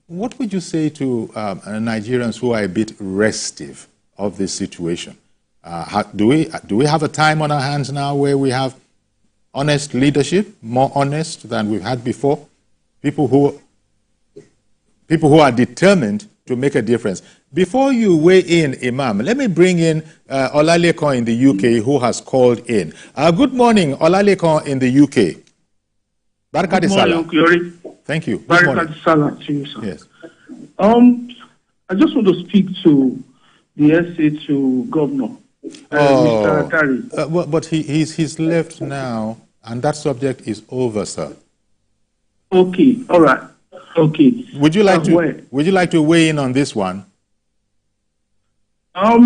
What would you say to Nigerians who are a bit restive of this situation? Do we have a time on our hands now where we have honest leadership, more honest than we've had before? People who are determined to make a difference. Before you weigh in, Imam, let me bring in Olalekan in the UK who has called in. Good morning, Olalekan in the UK. Good morning, Yori. Thank you. Good morning. To you, sir. Yes. I just want to speak to the essay to Governor, Mr. Atari. But he's left now, and that subject is over, sir. Okay, all right. Okay. Would you like to weigh in on this one? I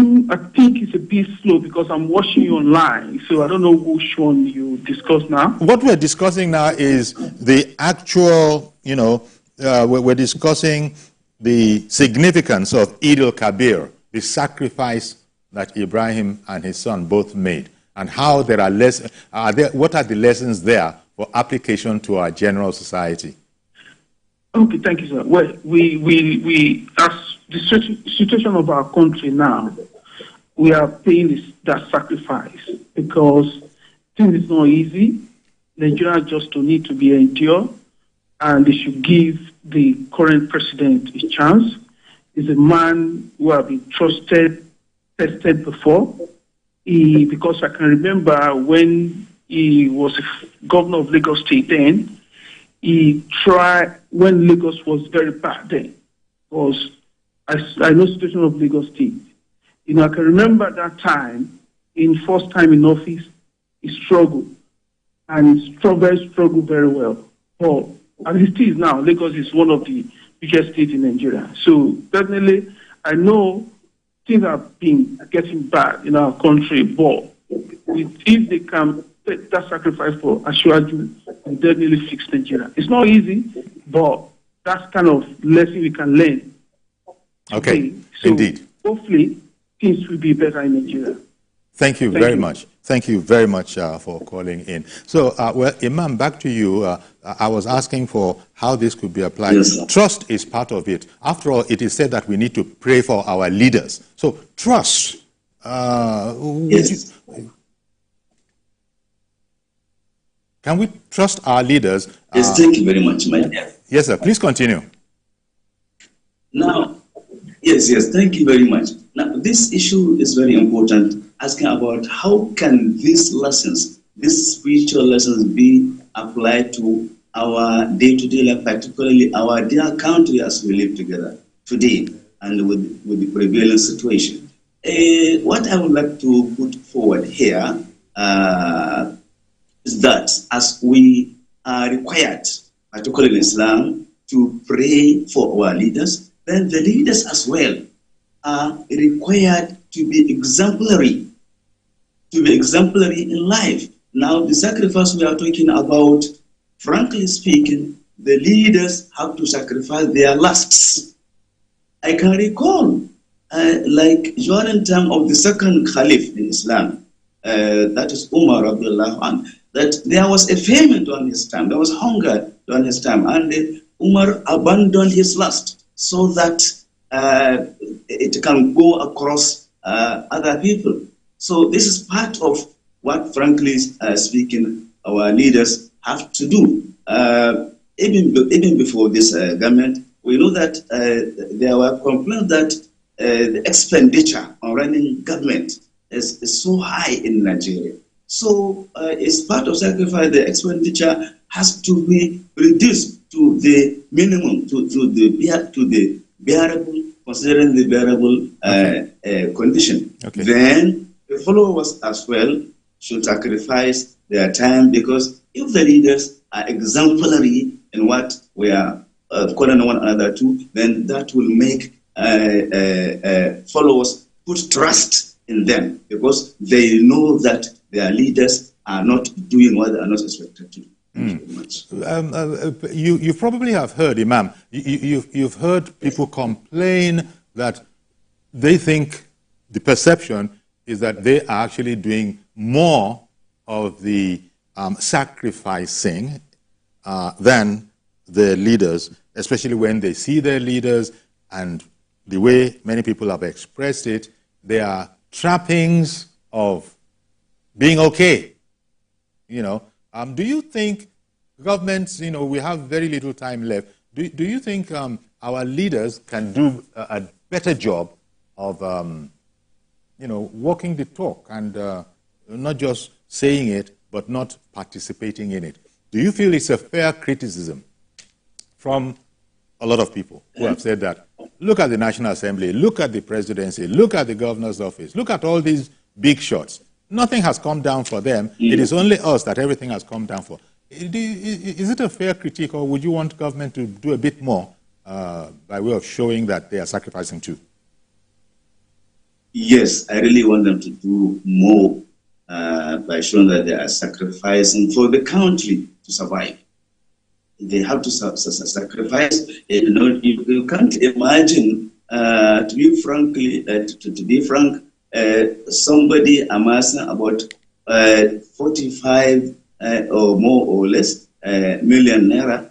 think it's a bit slow because I'm watching you online, so I don't know which one you discuss now. What we're discussing now is the actual, we're discussing the significance of Eid al-Kabir, the sacrifice that Ibrahim and his son both made, and how there are what are the lessons there for application to our general society? Okay, thank you, sir. Well, we as the situation of our country now, we are paying that sacrifice because things is not easy. Nigerians just don't need to be endured, and they should give the current president a chance. He's a man who has been tested before. Because I can remember when he was governor of Lagos State then, he tried, when Lagos was very bad then, because I know the situation of Lagos State. I can remember that time, in first time in office, he struggled, and struggled very well. But as it is now, Lagos is one of the biggest states in Nigeria. So definitely, I know things have been getting bad in our country, but if they can take that sacrifice for Ashwaju and definitely fix Nigeria. It's not easy, but that's kind of lesson we can learn. Okay, so indeed. Hopefully, things will be better in Nigeria. Thank you very much. Thank you very much for calling in. So, well, Imam, back to you. I was asking for how this could be applied. Yes, trust is part of it. After all, it is said that we need to pray for our leaders. So, trust. Yes. Can we trust our leaders? Yes, thank you very much, my dear. Yes, sir. Please continue. Now, yes, thank you very much. Now, this issue is very important, asking about how can these lessons, these spiritual lessons be applied to our day-to-day life, particularly our dear country as we live together today and with the prevailing situation. What I would like to put forward here is that as we are required, particularly in Islam, to pray for our leaders, then the leaders as well are required to be exemplary in life. Now, the sacrifice we are talking about, frankly speaking, the leaders have to sacrifice their lusts. I can recall, like during the time of the second Caliph in Islam, that is Umar Abdullah, that there was a famine during his time, there was hunger during his time, and Umar abandoned his lust so that it can go across other people. So this is part of what, frankly speaking, our leaders have to do. Even before this government, we know that there were complaints that the expenditure on running government is so high in Nigeria. So as part of sacrifice, the expenditure has to be reduced to the minimum, to the bearable, considering the bearable condition. Okay. Then the followers as well should sacrifice their time, because if the leaders are exemplary in what we are calling one another to, then that will make followers put trust in them because they know that their leaders are not doing what they are not expected to do. You probably have heard, Imam, you've heard people complain that they think the perception is that they are actually doing more of the sacrificing than the leaders, especially when they see their leaders and the way many people have expressed it, they are trappings of being okay. Do you think governments, we have very little time left, do you think our leaders can do a better job of, walking the talk and not just saying it, but not participating in it? Do you feel it's a fair criticism from a lot of people who have said that, look at the National Assembly, look at the presidency, look at the governor's office, look at all these big shots. Nothing has come down for them. It is only us that everything has come down for. Is it a fair critique, or would you want government to do a bit more by way of showing that they are sacrificing too? Yes, I really want them to do more by showing that they are sacrificing for the country to survive. They have to sacrifice. You can't imagine, to be frank, somebody amassing about 45 or more or less million naira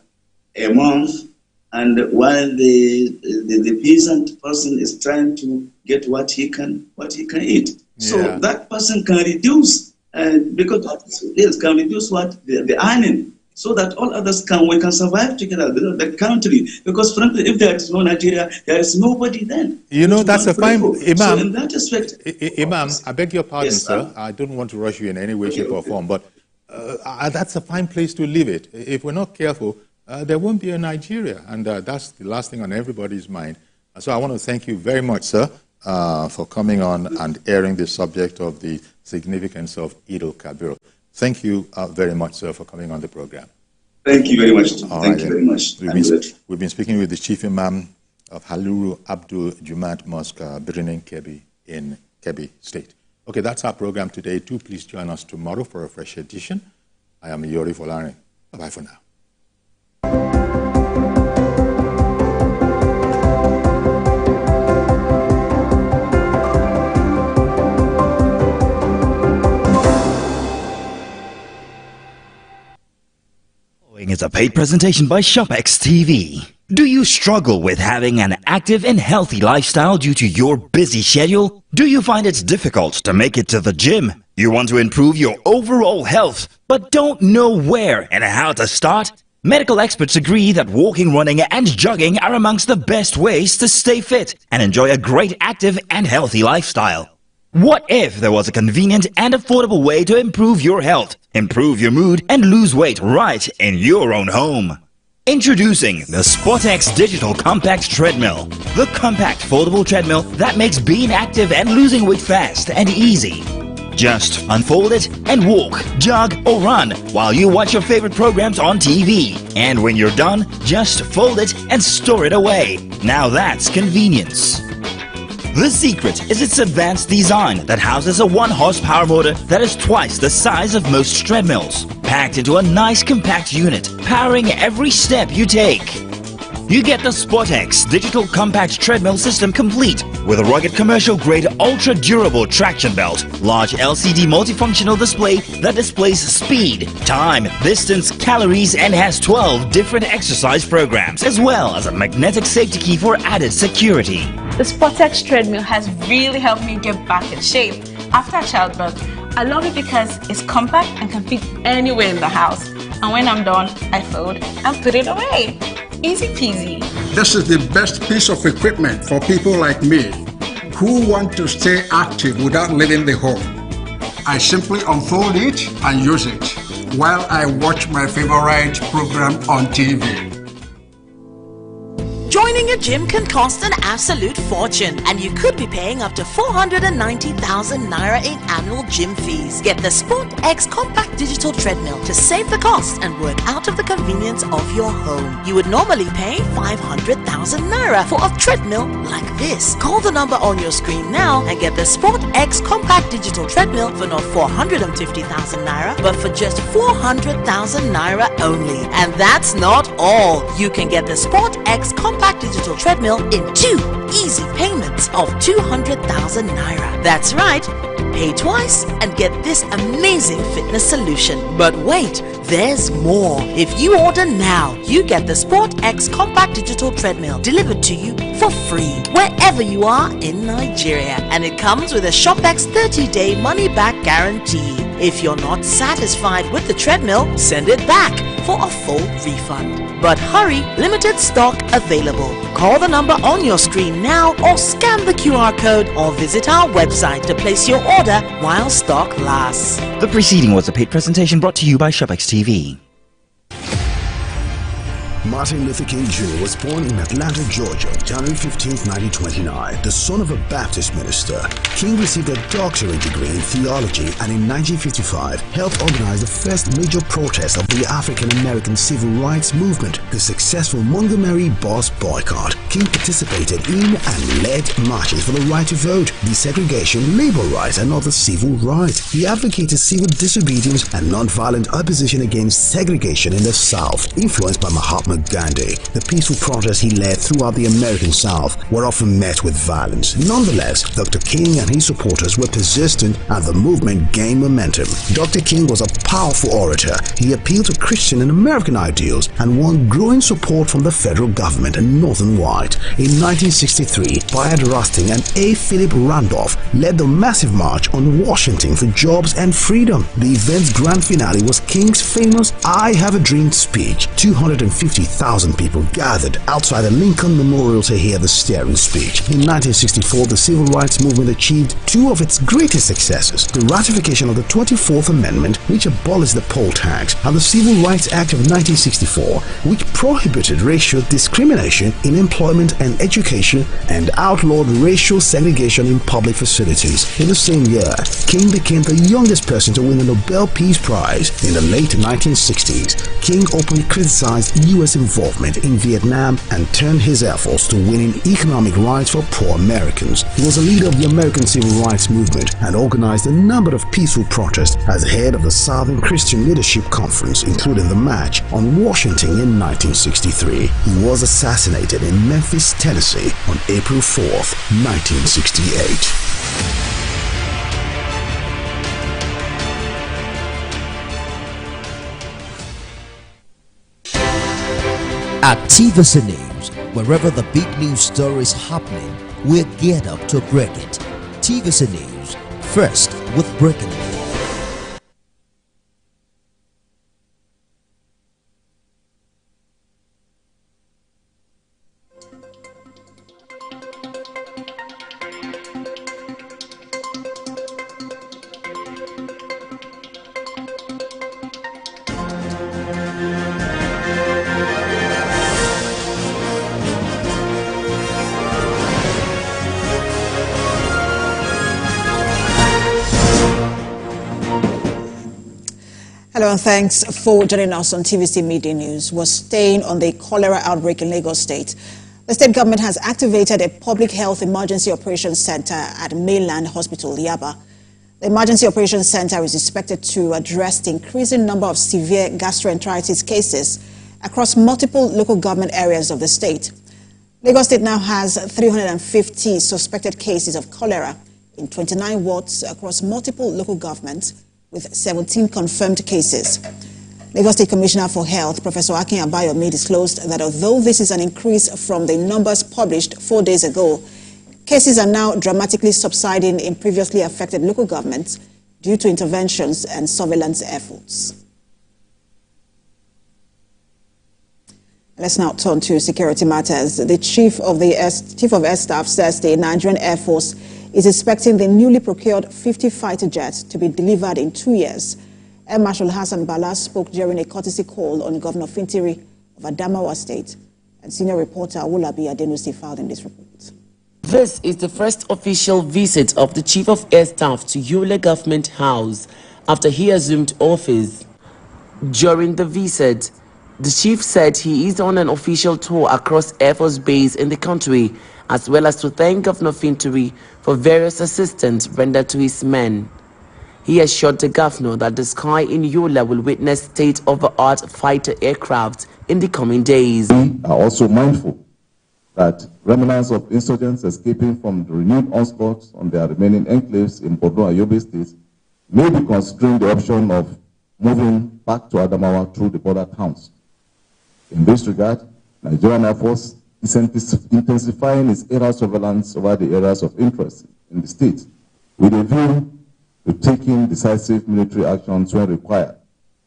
a month, and while the peasant person is trying to get what he can eat. Yeah. So that person can reduce, can reduce what the earning, so that all others we can survive together, the country. Because frankly, if there is no Nigeria, there is nobody then. That's a fine, Imam. So in that aspect, Imam, I beg your pardon, yes, sir. I don't want to rush you in any way, shape, or form, but that's a fine place to leave it. If we're not careful, there won't be a Nigeria, and that's the last thing on everybody's mind. So I want to thank you very much, sir, for coming on and airing the subject of the significance of Eid al-Kabir. Thank you very much, sir, for coming on the program. Thank you very much. Thank you very much. We've been speaking with the Chief Imam of Haluru Abdul Jumat Mosque, Birnin Kebbi in Kebbi State. Okay, that's our program today. Do please join us tomorrow for a fresh edition. I am Yori Folari. Bye-bye for now. Is a paid presentation by ShopX TV. Do you struggle with having an active and healthy lifestyle due to your busy schedule? Do you find it difficult to make it to the gym? You want to improve your overall health, but don't know where and how to start? Medical experts agree that walking, running, and jogging are amongst the best ways to stay fit and enjoy a great active and healthy lifestyle. What if there was a convenient and affordable way to improve your health, improve your mood, and lose weight right in your own home? Introducing the SportX Digital Compact Treadmill. The compact foldable treadmill that makes being active and losing weight fast and easy. Just unfold it and walk, jog, or run while you watch your favorite programs on TV. And when you're done, just fold it and store it away. Now that's convenience. The secret is its advanced design that houses a 1-horsepower motor that is twice the size of most treadmills, packed into a nice compact unit, powering every step you take. You get the SportX Digital Compact Treadmill System complete with a rugged commercial-grade ultra-durable traction belt, large LCD multifunctional display that displays speed, time, distance, calories, and has 12 different exercise programs, as well as a magnetic safety key for added security. The SportX treadmill has really helped me get back in shape after childbirth. I love it because it's compact and can fit anywhere in the house. And when I'm done, I fold and put it away. Easy peasy. This is the best piece of equipment for people like me who want to stay active without leaving the home. I simply unfold it and use it while I watch my favorite program on TV. Join Maintaining a gym can cost an absolute fortune, and you could be paying up to 490,000 naira in annual gym fees. Get the Sport X Compact Digital Treadmill to save the cost and work out of the convenience of your home. You would normally pay 500,000 naira for a treadmill like this. Call the number on your screen now and get the Sport X Compact Digital Treadmill for not 450,000 naira, but for just 400,000 naira only. And that's not all. You can get the Sport X Compact Digital Treadmill in 2 easy payments of 200,000 naira. That's right. Pay twice and get this amazing fitness solution. But wait, there's more. If you order now, you get the Sport X Compact Digital Treadmill delivered to you for free wherever you are in Nigeria. And it comes with a ShopX 30-day money-back guarantee. If you're not satisfied with the treadmill, send it back for a full refund. But hurry, limited stock available. Call the number on your screen now or scan the QR code or visit our website to place your order while stock lasts. The preceding was a paid presentation brought to you by ShopX TV. Martin Luther King Jr. was born in Atlanta, Georgia, January 15, 1929. The son of a Baptist minister, King received a doctorate degree in theology and in 1955 helped organize the first major protest of the African-American civil rights movement, the successful Montgomery bus boycott. King participated in and led marches for the right to vote, desegregation, labor rights, and other civil rights. He advocated civil disobedience and non-violent opposition against segregation in the South, influenced by Mahatma Gandhi. The peaceful protests he led throughout the American South were often met with violence. Nonetheless, Dr. King and his supporters were persistent and the movement gained momentum. Dr. King was a powerful orator. He appealed to Christian and American ideals and won growing support from the federal government and Northern White. In 1963, Bayard Rustin and A. Philip Randolph led the massive march on Washington for jobs and freedom. The event's grand finale was King's famous I Have a Dream speech. 250,000 people gathered outside the Lincoln Memorial to hear the stirring speech. In 1964, the civil rights movement achieved 2 of its greatest successes: the ratification of the 24th Amendment, which abolished the poll tax, and the Civil Rights Act of 1964, which prohibited racial discrimination in employment and education and outlawed racial segregation in public facilities. In the same year, King became the youngest person to win the Nobel Peace Prize. In the late 1960s, King openly criticized U.S. involvement in Vietnam and turned his efforts to winning economic rights for poor Americans. He was a leader of the American Civil Rights Movement and organized a number of peaceful protests as head of the Southern Christian Leadership Conference, including the March on Washington in 1963. He was assassinated in Memphis, Tennessee on April 4th, 1968. At TVC News, wherever the big news story is happening, we're geared up to break it. TVC News, first with breaking news. Hello and thanks for joining us on TVC Media News. We're staying on the cholera outbreak in Lagos State. The state government has activated a public health emergency operations center at Mainland Hospital, Yaba. The emergency operations center is expected to address the increasing number of severe gastroenteritis cases across multiple local government areas of the state. Lagos State now has 350 suspected cases of cholera in 29 wards across multiple local governments, with 17 confirmed cases. Lagos State Commissioner for Health, Professor Akin Abayomi, disclosed that although this is an increase from the numbers published 4 days ago, cases are now dramatically subsiding in previously affected local governments due to interventions and surveillance efforts. Let's now turn to security matters. The Chief of Air Staff says the Nigerian Air Force is expecting the newly procured 50 fighter jets to be delivered in 2 years. Air Marshal Hassan Bala spoke during a courtesy call on Governor Fintiri of Adamawa State. And senior reporter Wulabi Adenusi filed in this report. This is the first official visit of the Chief of Air Staff to Yola Government House after he assumed office. During the visit, the chief said he is on an official tour across Air Force Base in the country, as well as to thank Governor Finturi for various assistance rendered to his men. He assured the governor that the sky in Yola will witness state-of-the-art fighter aircraft in the coming days. We are also mindful that remnants of insurgents escaping from the renewed onslaughts on their remaining enclaves in Borno and Yobe states may be considering the option of moving back to Adamawa through the border towns. In this regard, Nigerian Air Force is intensifying its aerial surveillance over the areas of interest in the state, with a view to taking decisive military actions when required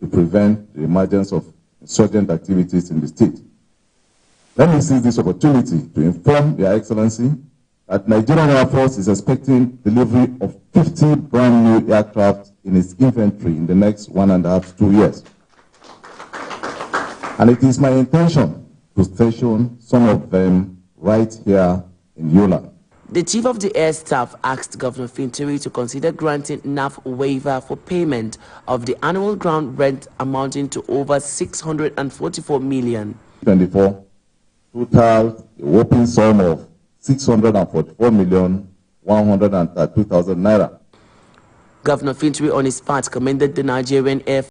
to prevent the emergence of insurgent activities in the state. Let me seize this opportunity to inform Your Excellency that Nigerian Air Force is expecting delivery of 50 brand new aircraft in its inventory in the next 1.5 to 2 years. And it is my intention to station some of them right here in Yola. The Chief of the Air Staff asked Governor Finturi to consider granting NAF waiver for payment of the annual ground rent amounting to over 644 million. 24, total a whopping sum of 644,132,000 naira. Governor Finturi on his part commended the Nigerian Air